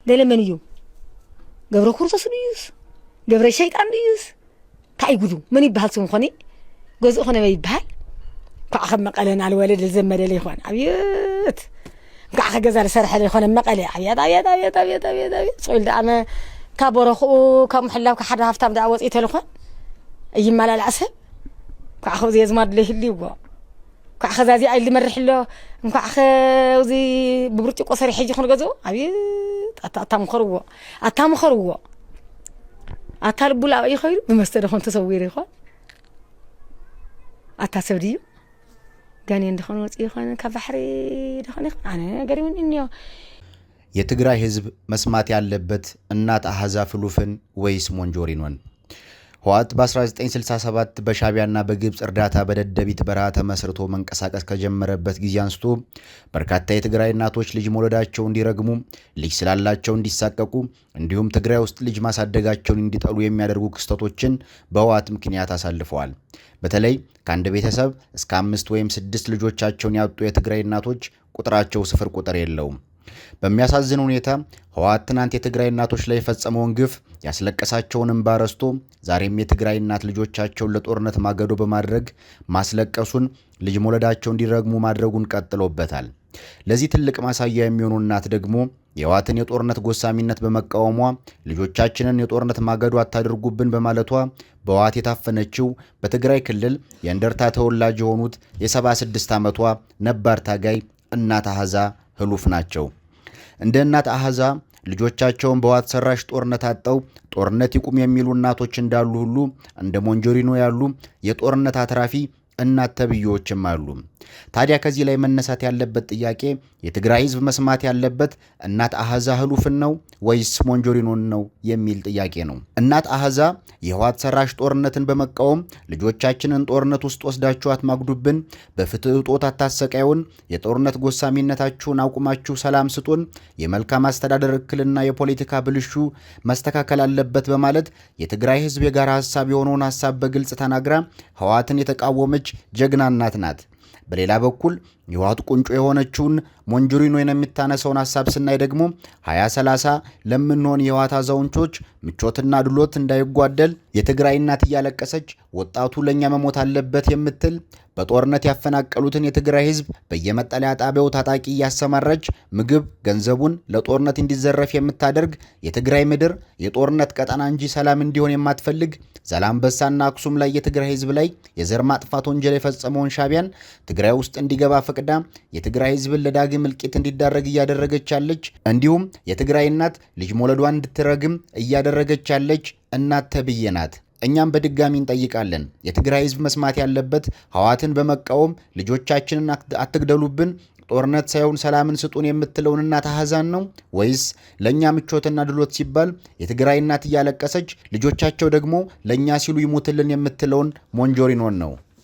دلمن يو قبر كورسس بيوس قبر الشيطان بيوس تعيقدو من يبهال سون خني جزء خنا ما يبهال كأخذ مقالنا على الولد الزمر اللي يخوان عبيت كأخذ جزار سرح اللي يخوان مقالة عبيت سؤال ده أنا كبرخو كمحلا وكحد هفتم دعوة إيتلخوان أي مال العسل كأخذ زي زمار اللي اللي هو كأخذ زي اللي مرح له كأخذ زي ببرتي قصري حيجي خن جزء عبيت أتام خروة أتالب ولا أي خير بمستر خن تصويري خان أتاسبديو قانين دخون وصي خان كبحري دخون أنا قريبين إني የትግራይ ህዝብ መስማት ያለበት እናት አሃዛ ፍሉፍን ወይስ ሞንጆሪኖን ህወሓት በ1967 በሻቢያና በግብጽ እርዳታ በደደቢት በረሃ ተመስርቶ መንቀሳቀስ ከጀመረበት ጊዜ አንስቶ በርካታ የትግራይ እናቶች ልጅ መውለዳቸው እንዲረግሙ ልጅ ስላላቸው እንዲሳቀቁ እንዲሁም ትግራይ ውስጥ ልጅ ማሳደጋቸውን እንዲጠሉ የሚያደርጉ ክስተቶችን በህወሓት ምክንያት አሳልፈዋል። በተለይ ከአንድ ቤተሰብ እስከ 5 ወይም 6 ልጆቻቸውን ያጡ የትግራይ እናቶች ቁጥራቸው ስፍር ቁጥር የለውም። በሚያሳዝን ሁኔታ ህወሓት ትናንት የትግራይ እናቶች ላይ የፈጸመውን ግፍ ያስለቀሳቸውንም ባረስቶ ዛሬም የትግራይ እናት ልጆቻቸውን ለጦርነት ማገዶ በማድረግ ማስለቀሱን ልጅ መውለዳቸው እንዲረግሙ ማድረጉን ቀጥሎበታል። ለዚህ ትልቅ ማሳያ የሚሆኑ እናት ደግሞ የህወሓትን የጦርነት ጎሳሚነት በመቃወሟ ልጆቻችንን የጦርነት ማገዶ አታድርጉብን በማለቷ በህወሓት የታፈነችው በትግራይ ክልል የእንደርታ ተወላጅ የሆኑት የ76 ዓመቷ ነባር ታጋይ እናት አሃዛ ህሉፍ ናቸው። እንደ እናት አሃዛ ልጆቻቸውን በህወሓት ሰራሽ ጦርነት አጣው ጦርነት ይቁም የሚሉ እናቶች እንዳሉ ሁሉ እንደ ሞንጆሪኖ ያሉ የጦርነት አትራፊ እናት ተብዮችም አሉ። ታዲያ ከዚህ ላይ መነሳት ያለበት ጥያቄ የትግራይ ህዝብ መስማት ያለበት እናት አሃዛ ህሉፍን ነው ወይስ ሞንጆሪኖን ነው የሚል ጥያቄ ነው። እናት አሃዛ የህወሓት ሰራሽ ጦርነትን በመቃወም ልጆቻችንን ጦርነት ውስጥ ወስዳችሁ አትማግዱብን፣ በፍትህ እጦት አታሰቃዩን፣ የጦርነት ጎሳሚነታችሁን አቁማችሁ ሰላም ስጡን፣ የመልካም አስተዳደር እክልና የፖለቲካ ብልሹ መስተካከል አለበት በማለት የትግራይ ህዝብ የጋራ ሐሳብ የሆነውን ሐሳብ በግልጽ ተናግራ ህወሓትን የተቃወመች ጀግና እናት ናት። በሌላ በኩል የህወሓት ቁንጮ የሆነችውን ሞንጆሪኖን የሚታነሰውን ሐሳብ ስናይ ደግሞ 2030 ለምንሆን የህወሓት አዛውንቶች ምቾትና ድሎት እንዳይጓደል የትግራይ እናት እያለቀሰች ወጣቱ ለኛ መሞት አለበት የምትል በጦርነት ያፈናቀሉትን የትግራይ ህዝብ በየመጠለያ ጣቢያው ታጣቂ እያሰማራች ምግብ ገንዘቡን ለጦርነት እንዲዘረፍ የምታደርግ የትግራይ ምድር የጦርነት ቀጠና እንጂ ሰላም እንዲሆን የማትፈልግ ዛላምበሳና አክሱም ላይ የትግራይ ህዝብ ላይ የዘር ማጥፋት ወንጀል የፈጸመውን ሻቢያን ትግራይ ውስጥ እንዲገባ ፈቅዳ የትግራይ ህዝብን ለዳግም እልቂት እንዲዳረግ እያደረገች ያለች እንዲሁም የትግራይ እናት ልጅ መውለዷን እንድትረግም እያደረገች ያለች እናት ተብዬ ናት። እኛም በድጋሚ እንጠይቃለን። የትግራይ ህዝብ መስማት ያለበት ህወሓትን በመቃወም ልጆቻችንን አትግደሉብን፣ ጦርነት ሳይሆን ሰላምን ስጡን የምትለውን እናት አሃዛን ነው ወይስ ለኛ ምቾትና ድሎት ሲባል የትግራይ እናት እያለቀሰች ልጆቻቸው ደግሞ ለኛ ሲሉ ይሞትልን የምትለውን ሞንጆሪኖን ነው?